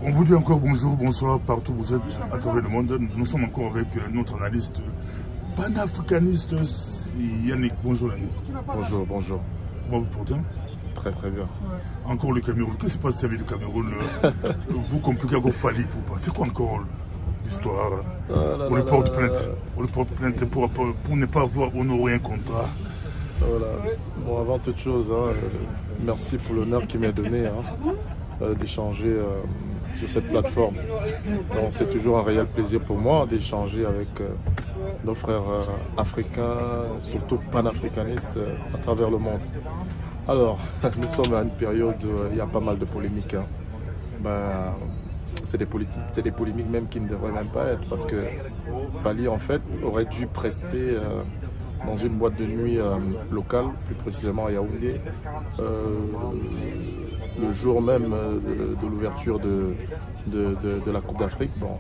On vous dit encore bonjour, bonsoir, partout où vous êtes à travers le monde. Nous sommes encore avec notre analyste panafricaniste Yannick. Bonjour Yannick. Bonjour, bonjour. Comment vous portez? Très très bien. Encore le Cameroun. Qu'est-ce qui se passe avec le Cameroun? Vous compliquez encore Fally pour pas. C'est quoi encore l'histoire? On le porte plainte. On le porte plainte pour ne pas avoir honoré un contrat. Voilà. Bon, avant toute chose, merci pour l'honneur qui m'est donné d'échanger sur cette plateforme. C'est toujours un réel plaisir pour moi d'échanger avec nos frères africains, surtout panafricanistes à travers le monde. Alors, nous sommes à une période où il y a pas mal de polémiques. C'est des polémiques même qui ne devraient même pas être, parce que Fally en fait aurait dû prester dans une boîte de nuit locale, plus précisément à Yaoundé, le jour même de l'ouverture de la Coupe d'Afrique. Bon,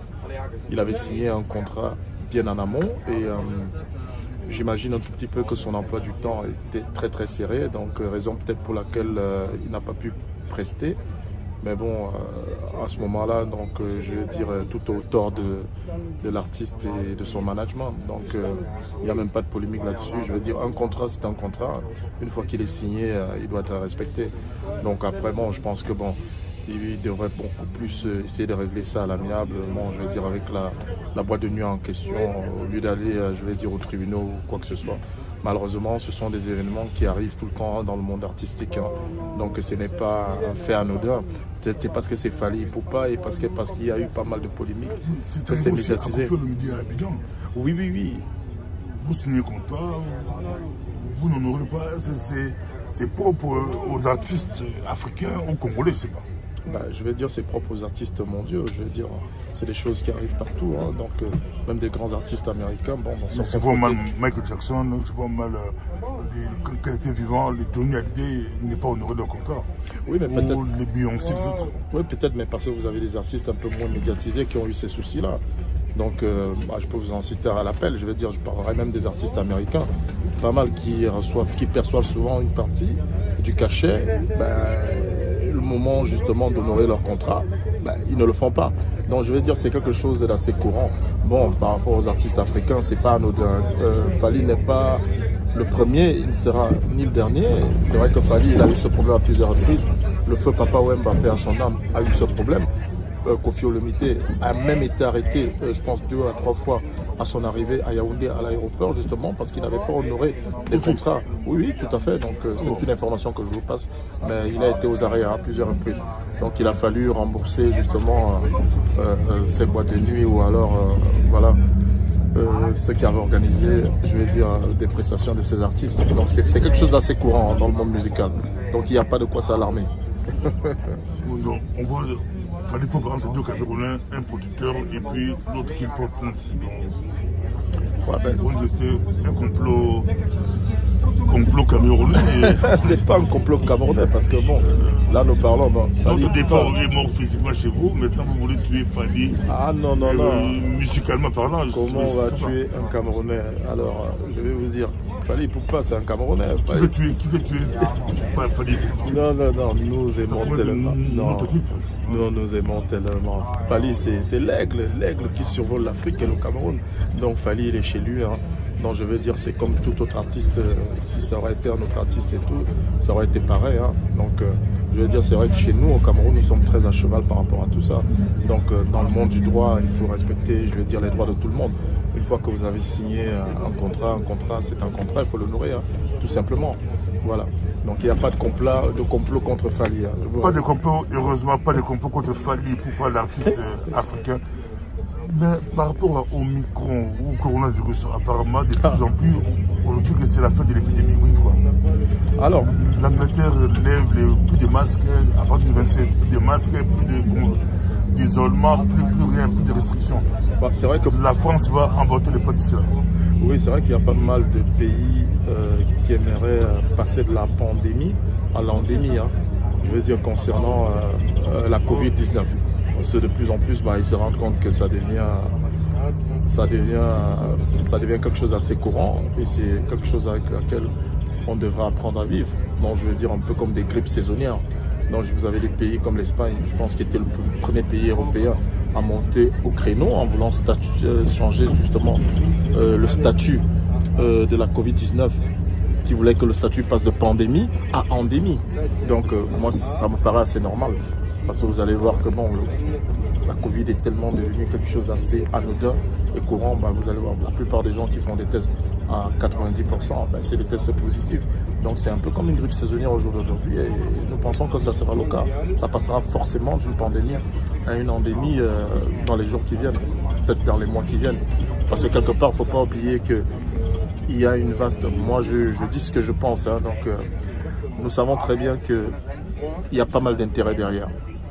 il avait signé un contrat bien en amont et j'imagine un tout petit peu que son emploi du temps était très très serré, donc raison peut-être pour laquelle il n'a pas pu prester. Mais bon, à ce moment-là, donc je vais dire tout au tort de l'artiste et de son management. Donc il n'y a même pas de polémique là-dessus. Je veux dire, un contrat, c'est un contrat. Une fois qu'il est signé, il doit être respecté. Donc après, bon, je pense que bon, il devrait beaucoup plus essayer de régler ça à l'amiable. Bon, je vais dire avec la boîte de nuit en question, au lieu d'aller, je vais dire, aux tribunaux ou quoi que ce soit. Malheureusement, ce sont des événements qui arrivent tout le temps dans le monde artistique. Donc ce n'est pas un fait anodin. Peut-être c'est parce que c'est Fally Ipupa et parce qu'il y a eu pas mal de polémiques que c'est médiatisé. Oui, oui, oui. Vous signez un contrat, vous n'honorez pas, c'est propre aux artistes africains ou congolais, je ne sais pas. Je vais dire c'est propre aux artistes mondiaux, je vais dire c'est des choses qui arrivent partout, donc même des grands artistes américains, bon, je vois mal Michael Jackson, je vois mal quand il était vivant, les Johnny Hallyday n'est pas honoré de contrat. Oui, mais peut-être les Beyoncé, les autres. Oui, peut-être, mais parce que vous avez des artistes un peu moins médiatisés qui ont eu ces soucis-là. Donc, je peux vous en citer à l'appel. Je vais dire, je parlerai même des artistes américains, pas mal qui perçoivent souvent une partie du cachet. Le moment justement d'honorer leur contrat, ils ne le font pas. Donc je vais dire c'est quelque chose d'assez courant. Bon, par rapport aux artistes africains, c'est pas anodin. Fally n'est pas le premier, il ne sera ni le dernier. C'est vrai que Fally, il a eu ce problème à plusieurs reprises. Le feu Papa Wemba, paix à son âme, a eu ce problème. Koffi Olomide a même été arrêté, je pense 2 à 3 fois à son arrivée à Yaoundé à l'aéroport, justement parce qu'il n'avait pas honoré les contrats. Oui, oui, tout à fait. Donc c'est une information que je vous passe. Mais il a été aux arrêts à plusieurs reprises. Donc il a fallu rembourser justement ces boîtes de nuit ou alors voilà ceux qui avaient organisé, je vais dire, des prestations de ces artistes. Donc c'est quelque chose d'assez courant dans le monde musical. Donc il n'y a pas de quoi s'alarmer. Donc on voit Fally Ipupa entre deux Camerounais, un producteur et puis l'autre qui porte plainte. Donc, on restait un complot camerounais. C'est pas un complot camerounais parce que bon, là nous parlons. Notre départ aurait mort physiquement chez vous, maintenant vous voulez tuer Fally. Ah non, non, non. Musicalement parlant. Comment on va tuer un Camerounais? Alors, je vais vous dire, Fally Ipupa, c'est un Camerounais. Qui veut tuer Fally Ipupa? Non, non, non, nous aimons tellement. Non, nous aimons tellement. Fally, c'est l'aigle qui survole l'Afrique et le Cameroun. Donc Fally, il est chez lui. Donc je veux dire, c'est comme tout autre artiste. Si ça aurait été un autre artiste et tout, ça aurait été pareil. Donc je veux dire, c'est vrai que chez nous, au Cameroun, nous sommes très à cheval par rapport à tout ça. Donc dans le monde du droit, il faut respecter, je veux dire, les droits de tout le monde. Une fois que vous avez signé un contrat, c'est un contrat, il faut l'honorer, tout simplement. Voilà. Donc il n'y a pas de complot contre Fally. Pas de complot, heureusement, pas de complot contre Fally pour l'artiste africain. Mais par rapport au Omicron ou au coronavirus, apparemment, de plus en plus, on dit que c'est la fin de l'épidémie. Oui, quoi. Alors, l'Angleterre lève plus de masques à partir du 27, plus de masques, plus d'isolement, plus rien, plus de restrictions. C'est vrai que la France va emporter les poids d'ici là. Oui, c'est vrai qu'il y a pas mal de pays qui aimeraient passer de la pandémie à l'endémie. Je veux dire concernant la Covid-19. Parce que de plus en plus, ils se rendent compte que ça devient quelque chose d'assez courant et c'est quelque chose avec laquelle on devra apprendre à vivre. Donc je veux dire un peu comme des grippes saisonnières. Donc vous avez des pays comme l'Espagne, je pense, qui était le premier pays européen à monter au créneau en voulant changer justement le statut de la Covid-19, qui voulait que le statut passe de pandémie à endémie. Donc moi, ça me paraît assez normal, parce que vous allez voir que bon, la Covid est tellement devenue quelque chose d'assez anodin et courant. Bah, vous allez voir, la plupart des gens qui font des tests à 90%, bah, c'est des tests positifs. Donc c'est un peu comme une grippe saisonnière au jour d'aujourd'hui, et nous pensons que ça sera le cas. Ça passera forcément d'une pandémie à une endémie dans les jours qui viennent, peut-être dans les mois qui viennent. Parce que quelque part, il ne faut pas oublier qu'il y a une vaste... Moi, je dis ce que je pense, hein, donc nous savons très bien qu'il y a pas mal d'intérêts derrière.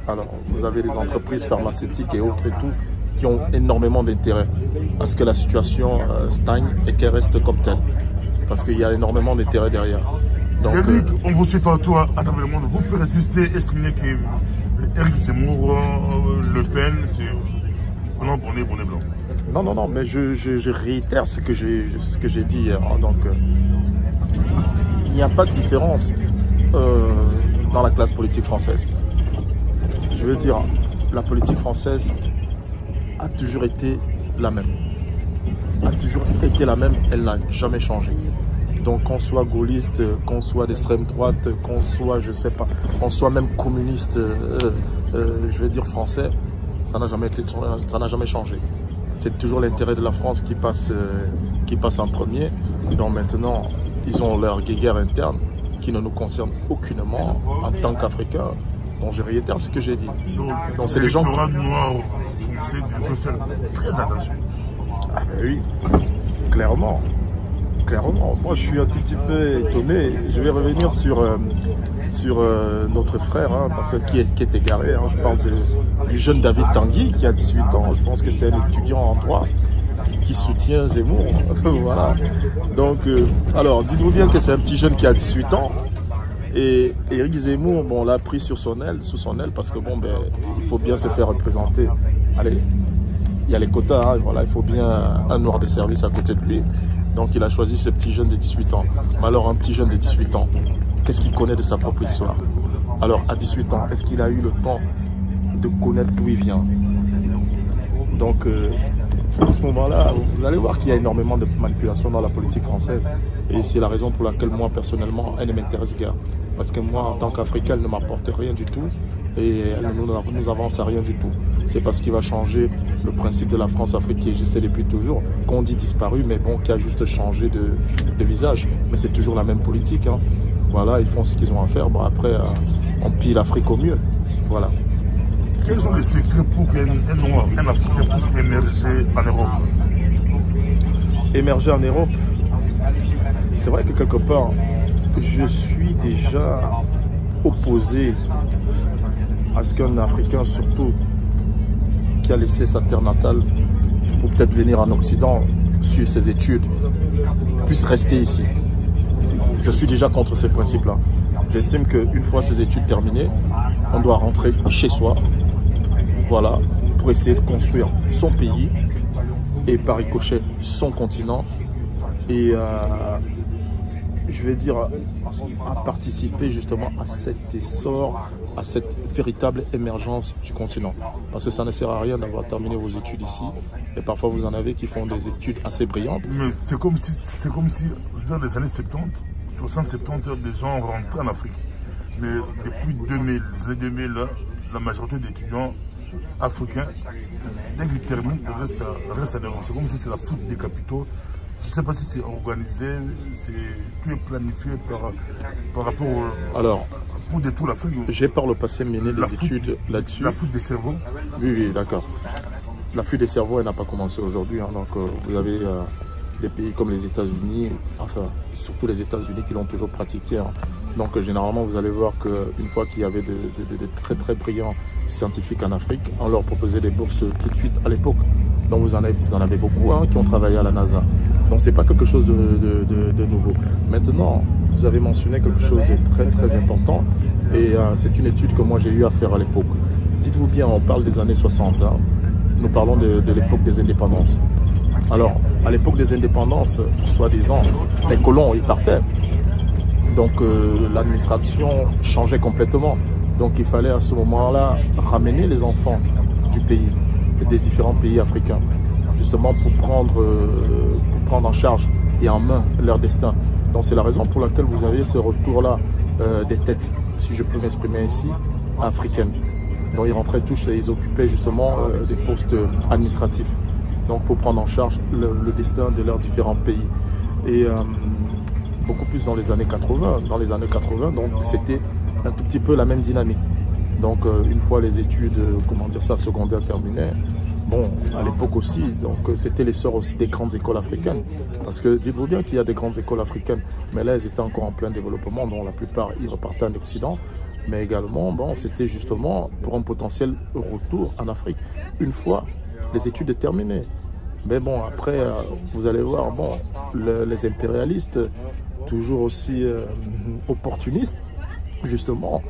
Alors, vous avez des entreprises pharmaceutiques et autres et tout qui ont énormément d'intérêt à ce que la situation stagne et qu'elle reste comme telle. Parce qu'il y a énormément d'intérêt derrière. Donc, Yannick, on vous suit partout à travers le monde. Vous pouvez résister et signer que Éric Zemmour, Le Pen, c'est blanc, bonnet, bonnet blanc. Non, mais je réitère ce que j'ai dit hier. Hein, donc, il n'y a pas de différence dans la classe politique française. Je veux dire, la politique française a toujours été la même. Elle n'a jamais changé. Donc qu'on soit gaulliste, qu'on soit d'extrême droite, qu'on soit, je sais pas, qu'on soit même communiste, je veux dire français, ça n'a jamais changé. C'est toujours l'intérêt de la France qui passe en premier. Donc maintenant, ils ont leur guéguerre interne qui ne nous concerne aucunement en tant qu'Africains. Donc je réitère ce que j'ai dit. Donc c'est les gens qui... noir foncé devrait faire très attention. Ah ben oui, clairement. Moi je suis un tout petit peu étonné. Je vais revenir sur notre frère, hein, parce qui est égaré. Hein. Je parle du jeune David Tanguy qui a 18 ans. Je pense que c'est un étudiant en droit qui soutient Zemmour. Voilà. Donc, alors dites-vous bien que c'est un petit jeune qui a 18 ans. Et Éric Zemmour, bon, l'a pris sous son aile, parce que bon, ben, il faut bien se faire représenter. Allez, il y a les quotas, hein, voilà, il faut bien un noir de service à côté de lui. Donc il a choisi ce petit jeune de 18 ans. Mais alors un petit jeune de 18 ans, qu'est-ce qu'il connaît de sa propre histoire? Alors à 18 ans, est-ce qu'il a eu le temps de connaître d'où il vient? Donc à ce moment-là, vous allez voir qu'il y a énormément de manipulation dans la politique française. Et c'est la raison pour laquelle moi, personnellement, elle ne m'intéresse guère. Parce que moi, en tant qu'Africain, elle ne m'apporte rien du tout. Et elle ne nous avance à rien du tout. C'est parce qu'il va changer le principe de la France-Afrique qui existait depuis toujours, qu'on dit disparu, mais bon, qui a juste changé de visage. Mais c'est toujours la même politique. Hein. Voilà, ils font ce qu'ils ont à faire. Bon, après, on pille l'Afrique au mieux. Voilà. Quels sont les secrets pour qu'un noir, un Africain puisse émerger en Europe? Émerger en Europe? C'est vrai que quelque part, je suis déjà opposé à ce qu'un Africain, surtout qui a laissé sa terre natale pour peut-être venir en Occident, suivre ses études, puisse rester ici. Je suis déjà contre ces principes-là. J'estime qu'une fois ses études terminées, on doit rentrer chez soi, voilà, pour essayer de construire son pays et par ricochet son continent et je vais dire à participer justement à cet essor, à cette véritable émergence du continent. Parce que ça ne sert à rien d'avoir terminé vos études ici et parfois vous en avez qui font des études assez brillantes. Mais c'est comme si vers les années 70, 60-70, les gens rentraient en Afrique. Mais depuis 2000, les années 2000, la majorité d'étudiants africains, dès qu'ils terminent, restent à l'Europe. C'est comme si c'est la fuite des capitaux. Je ne sais pas si c'est organisé, tout est planifié par rapport pour détruire l'Afrique. J'ai par le passé mené des études là-dessus. La fuite des cerveaux? Oui, d'accord. La fuite des cerveaux, elle n'a pas commencé aujourd'hui. Hein, donc vous avez des pays comme les États-Unis, enfin surtout les États-Unis qui l'ont toujours pratiqué. Hein. Donc généralement, vous allez voir qu'une fois qu'il y avait de très brillants scientifiques en Afrique, on leur proposait des bourses tout de suite à l'époque. Donc vous en avez beaucoup hein, qui ont travaillé à la NASA. Donc c'est pas quelque chose de nouveau. Maintenant, vous avez mentionné quelque chose de très important et c'est une étude que moi j'ai eu à faire à l'époque. Dites-vous bien, on parle des années 60. Hein. Nous parlons de l'époque des indépendances. Alors, à l'époque des indépendances, soi-disant, les colons, ils partaient. Donc l'administration changeait complètement. Donc il fallait à ce moment-là ramener les enfants du pays, des différents pays africains, justement pour prendre en charge et en main leur destin. Donc c'est la raison pour laquelle vous avez ce retour-là des têtes, si je peux m'exprimer ici, africaines. Donc ils rentraient tous et ils occupaient justement des postes administratifs, donc pour prendre en charge le destin de leurs différents pays. Et beaucoup plus dans les années 80. Dans les années 80, donc c'était un tout petit peu la même dynamique. Donc une fois les études, comment dire ça, secondaires terminées, bon, à l'époque aussi, donc c'était l'essor aussi des grandes écoles africaines. Parce que dites-vous bien qu'il y a des grandes écoles africaines, mais là elles étaient encore en plein développement, dont la plupart ils repartaient en Occident. Mais également, bon, c'était justement pour un potentiel retour en Afrique, une fois les études terminées. Mais bon, après, vous allez voir, bon, les impérialistes, toujours aussi opportunistes, justement,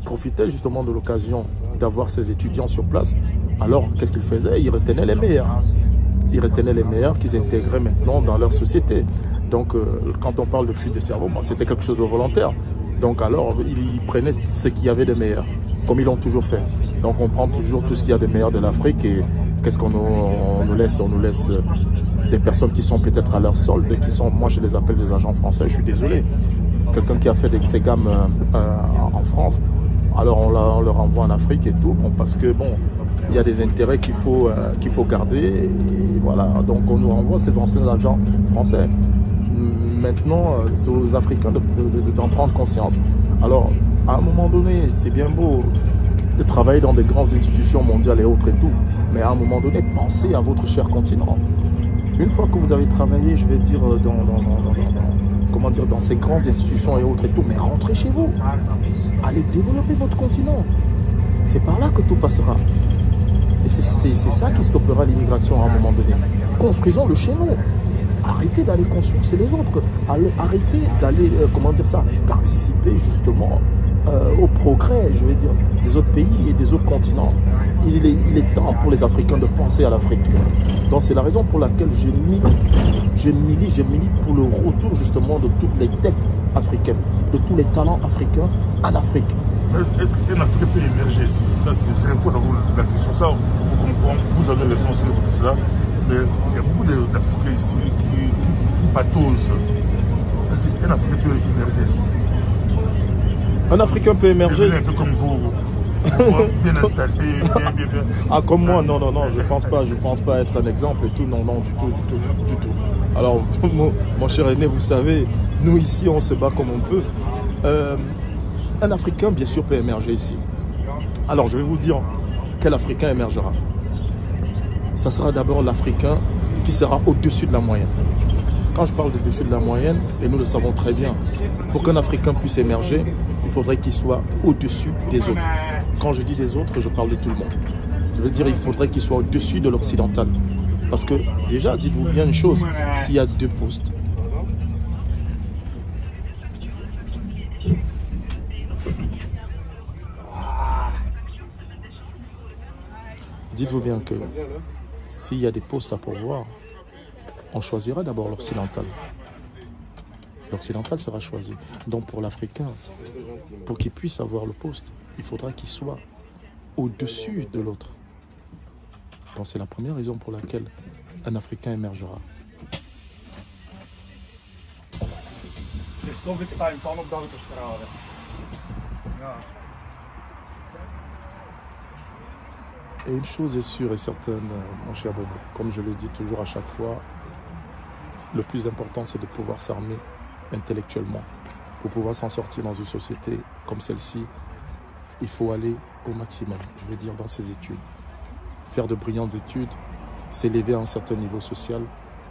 profitaient justement de l'occasion d'avoir ces étudiants sur place. Alors, qu'est-ce qu'ils faisaient? Ils retenaient les meilleurs. Ils retenaient les meilleurs qu'ils intégraient maintenant dans leur société. Donc, quand on parle de fuite de cerveau, bon, c'était quelque chose de volontaire. Donc alors, ils prenaient ce qu'il y avait de meilleur, comme ils l'ont toujours fait. Donc on prend toujours tout ce qu'il y a de meilleur de l'Afrique et qu'est-ce qu'on nous laisse? On nous laisse des personnes qui sont peut-être à leur solde, qui sont, moi je les appelle des agents français, je suis désolé. Quelqu'un qui a fait ses gammes en France, alors on le renvoie en Afrique et tout, bon, parce que bon, il y a des intérêts qu'il faut garder. Et voilà, donc on nous renvoie ces anciens agents français. Maintenant, c'est aux Africains d'en prendre conscience. Alors, à un moment donné, c'est bien beau de travailler dans des grandes institutions mondiales et autres et tout, mais à un moment donné, pensez à votre cher continent. Une fois que vous avez travaillé, je vais dire, comment dire, dans ces grandes institutions et autres et tout, mais rentrez chez vous. Allez développer votre continent. C'est par là que tout passera. Et c'est ça qui stoppera l'immigration à un moment donné. Construisons-le chez nous. Arrêtez d'aller construire chez les autres. Arrêtez d'aller, comment dire ça, participer justement au progrès, je vais dire, des autres pays et des autres continents. Il est temps pour les Africains de penser à l'Afrique. Donc c'est la raison pour laquelle je milite pour le retour justement de toutes les têtes africaines, de tous les talents africains en Afrique. Est-ce qu'un Africain peut émerger ici? Ça, je réponds à la question. Ça, vous comprenez, vous avez raison sur cela. Mais il y a beaucoup d'Africains ici qui pataugent. Un Africain peut émerger ici. Un Africain peut émerger. Un peu comme vous, bien installé, bien. Ah, comme moi, non, je pense pas être un exemple et tout, non, du tout. Alors, mon cher aîné, vous savez, nous ici, on se bat comme on peut. Un Africain, bien sûr, peut émerger ici. Alors, je vais vous dire quel Africain émergera. Ça sera d'abord l'Africain qui sera au-dessus de la moyenne. Quand je parle de dessus de la moyenne, et nous le savons très bien, pour qu'un Africain puisse émerger, il faudrait qu'il soit au-dessus des autres. Quand je dis des autres, je parle de tout le monde. Je veux dire, il faudrait qu'il soit au-dessus de l'occidental. Parce que déjà, dites-vous bien une chose, s'il y a 2 postes, dites-vous bien que s'il y a des postes à pourvoir, on choisira d'abord l'occidental. L'occidental sera choisi. Donc pour l'Africain, pour qu'il puisse avoir le poste, il faudra qu'il soit au-dessus de l'autre. Donc c'est la première raison pour laquelle un Africain émergera. Et une chose est sûre et certaine, mon cher Bobo, comme je le dis toujours à chaque fois, le plus important c'est de pouvoir s'armer intellectuellement. Pour pouvoir s'en sortir dans une société comme celle-ci, il faut aller au maximum, je veux dire dans ses études. Faire de brillantes études, s'élever à un certain niveau social,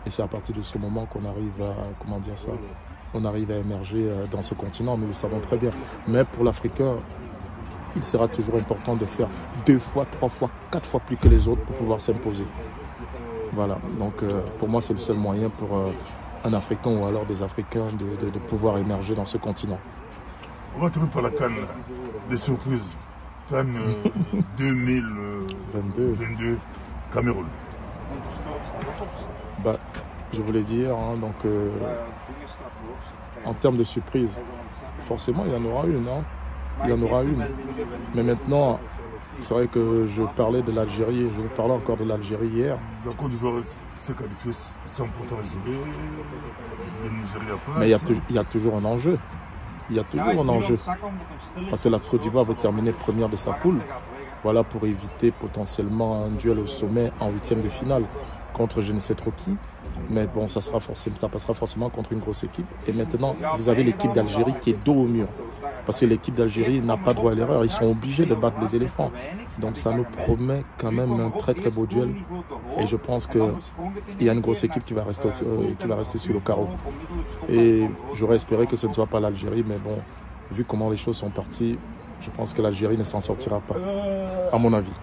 et c'est à partir de ce moment qu'on arrive à, comment dire ça, on arrive à émerger dans ce continent, nous le savons très bien. Mais pour l'Africain, il sera toujours important de faire 2 fois, 3 fois, 4 fois plus que les autres pour pouvoir s'imposer. Voilà, donc pour moi c'est le seul moyen pour un Africain ou alors des Africains de pouvoir émerger dans ce continent. On va terminer par la CAN des surprises. CAN 2022 Cameroun. Bah, je voulais dire, hein, donc en termes de surprise, forcément il y en aura une. Hein. il y en aura une. Mais maintenant, c'est vrai que je parlais de l'Algérie, je parlais encore de l'Algérie hier. La Côte d'Ivoire s'est qualifiée sans pourtant jouer. Le Nigeria pas. Mais il y a toujours un enjeu. Il y a toujours un enjeu. Parce que la Côte d'Ivoire veut terminer première de sa poule. Voilà, pour éviter potentiellement un duel au sommet en 8e de finale contre je ne sais trop qui. Mais bon, ça passera forcément contre une grosse équipe. Et maintenant, vous avez l'équipe d'Algérie qui est dos au mur. Parce que l'équipe d'Algérie n'a pas droit à l'erreur. Ils sont obligés de battre les éléphants. Donc ça nous promet quand même un très très beau duel. Et je pense qu'il y a une grosse équipe qui va rester sur le carreau. Et j'aurais espéré que ce ne soit pas l'Algérie. Mais bon, vu comment les choses sont parties, je pense que l'Algérie ne s'en sortira pas, à mon avis.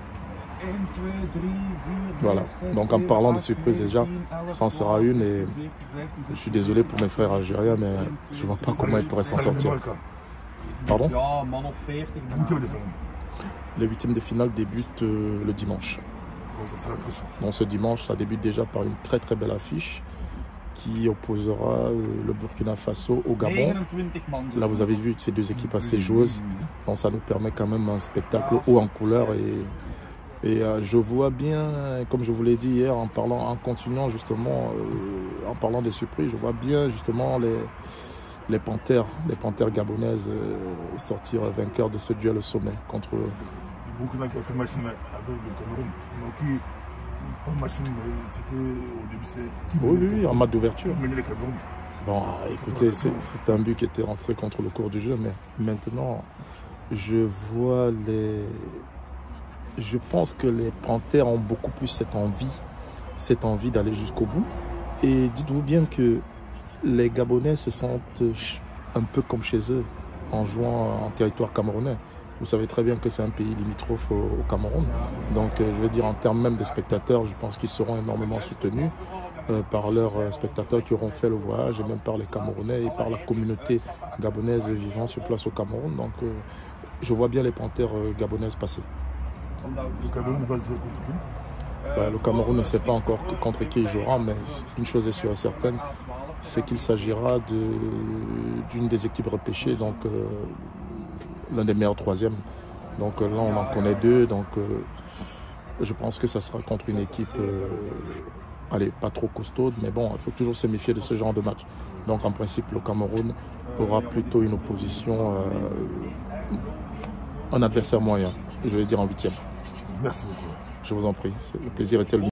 Voilà, donc en parlant de surprise déjà, ça en sera une et je suis désolé pour mes frères algériens, mais je ne vois pas comment ils pourraient s'en sortir. Pardon? Les 8e de finale débutent le dimanche. Donc ce dimanche, ça débute déjà par une très très belle affiche qui opposera le Burkina Faso au Gabon. Là, vous avez vu ces deux équipes assez joueuses, donc ça nous permet quand même un spectacle haut en couleur et je vois bien, comme je vous l'ai dit hier, en continuant justement, en parlant des surprises, je vois bien justement les panthères gabonaises sortir vainqueurs de ce duel au sommet contre Burkina qui a fait machine avec le Cameroun. Donc, pas machine, mais c'était au début, oui, en match d'ouverture. Le Cameroun. Bon, écoutez, c'est un but qui était rentré contre le cours du jeu, mais maintenant, je pense que les panthères ont beaucoup plus cette envie d'aller jusqu'au bout. Et dites-vous bien que les Gabonais se sentent un peu comme chez eux en jouant en territoire camerounais. Vous savez très bien que c'est un pays limitrophe au Cameroun. Donc, je veux dire, en termes même de spectateurs, je pense qu'ils seront énormément soutenus par leurs spectateurs qui auront fait le voyage et même par les Camerounais et par la communauté gabonaise vivant sur place au Cameroun. Donc, je vois bien les panthères gabonaises passer. Le Cameroun va jouer contre qui? Le Cameroun ne sait pas encore contre qui il jouera, mais une chose est sûre et certaine, c'est qu'il s'agira d'une des équipes repêchées, donc l'un des meilleurs troisièmes. Donc là, on en connaît deux, donc je pense que ça sera contre une équipe, pas trop costaude, mais bon, il faut toujours se méfier de ce genre de match. Donc en principe, le Cameroun aura plutôt une opposition, un adversaire moyen, je vais dire en 8e. Merci beaucoup. Je vous en prie, le plaisir était le mien.